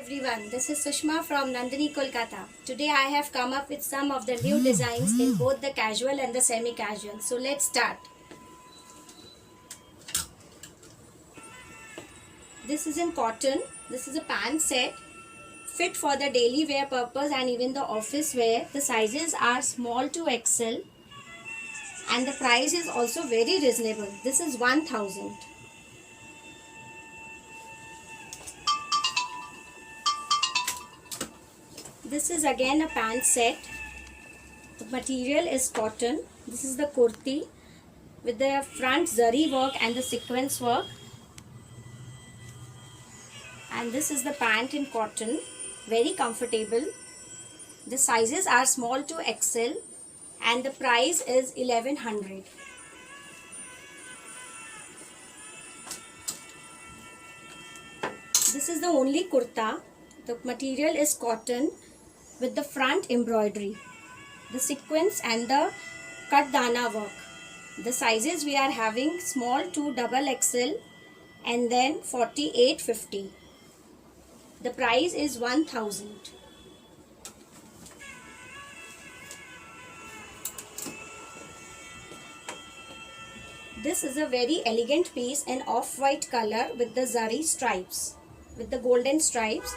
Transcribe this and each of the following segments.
Everyone, this is Sushma from Nandini, Kolkata. Today I have come up with some of the new designs in both the casual and the semi-casual. So let's start. This is in cotton. This is a pant set fit for the daily wear purpose and even the office wear. The sizes are small to XL and the price is also very reasonable. This is 1000. This is again a pant set. The material is cotton. This is the kurti with the front zari work and the sequence work. And this is the pant in cotton. Very comfortable. The sizes are small to XL and the price is 1100. This is the only kurta. The material is cotton with the front embroidery, the sequence and the cut dana work. The sizes we are having small to double XL and then 4850. The price is 1000. This is a very elegant piece in off-white color with the zari stripes, with the golden stripes.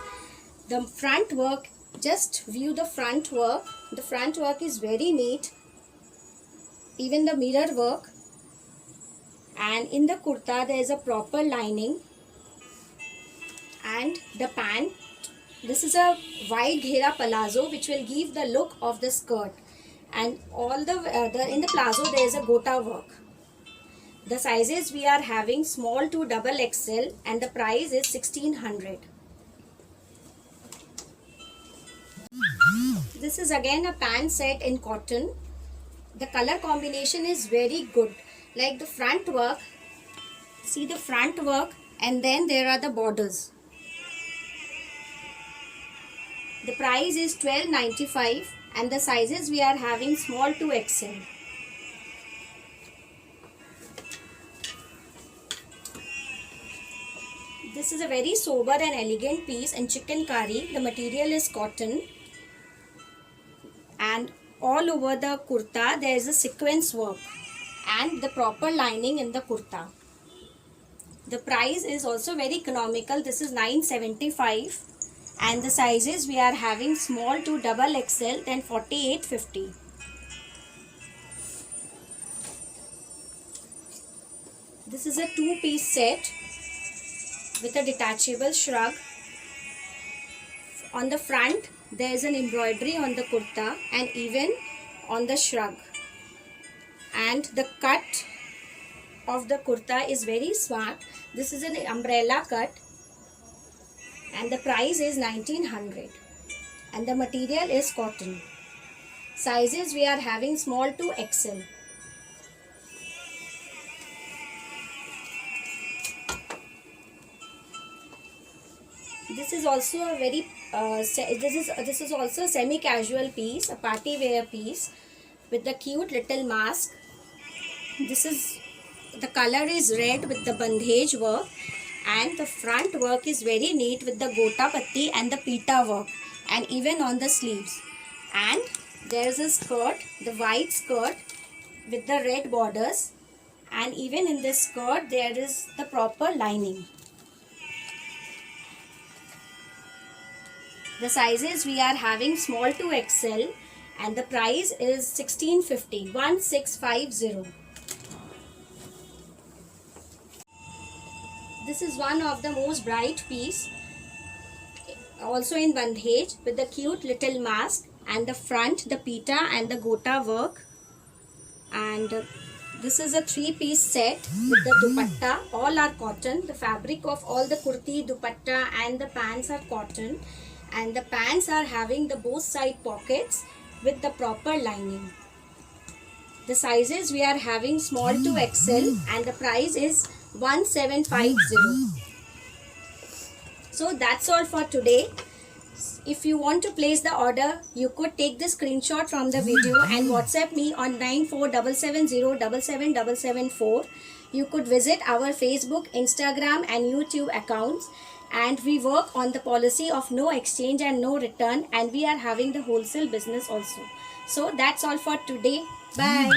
The front work, just view the front work. The front work is very neat. Even the mirror work. And in the kurta there is a proper lining. And the pant, this is a wide ghera palazzo which will give the look of the skirt. And all the in the palazzo there is a gota work. The sizes we are having small to double XL and the price is 1600. This is again a pant set in cotton. The color combination is very good. Like the front work, see the front work and then there are the borders. The price is 1295 and the sizes we are having small to XL. This is a very sober and elegant piece in chikankari. The material is cotton. And all over the kurta there is a sequence work and the proper lining in the kurta. The price is also very economical. This is 975 and the sizes we are having small to double XL then 4850. This is a two-piece set with a detachable shrug. On the front there is an embroidery on the kurta and even on the shrug. And the cut of the kurta is very smart. This is an umbrella cut and the price is 1900 and the material is cotton. Sizes we are having small to XL. This is also a very this is also a semi-casual piece, a party wear piece with the cute little mask. This is, the color is red with the bandhej work and the front work is very neat with the gota patti and the pita work and even on the sleeves. And there is a skirt, the white skirt with the red borders, and even in this skirt there is the proper lining. The sizes we are having small to XL and the price is 1650, 1650. This is one of the most bright piece, also in bandhej with the cute little mask and the front, the pita and the gota work. And this is a three-piece set with the dupatta. All are cotton. The fabric of all the kurti, dupatta and the pants are cotton. And the pants are having the both side pockets with the proper lining. The sizes we are having small to XL and the price is 1750. So that's all for today. If you want to place the order, you could take the screenshot from the video and WhatsApp me on 9477077774. You could visit our Facebook, Instagram and YouTube accounts. and we work on the policy of no exchange and no return, and we are having the wholesale business also. So that's all for today. Bye.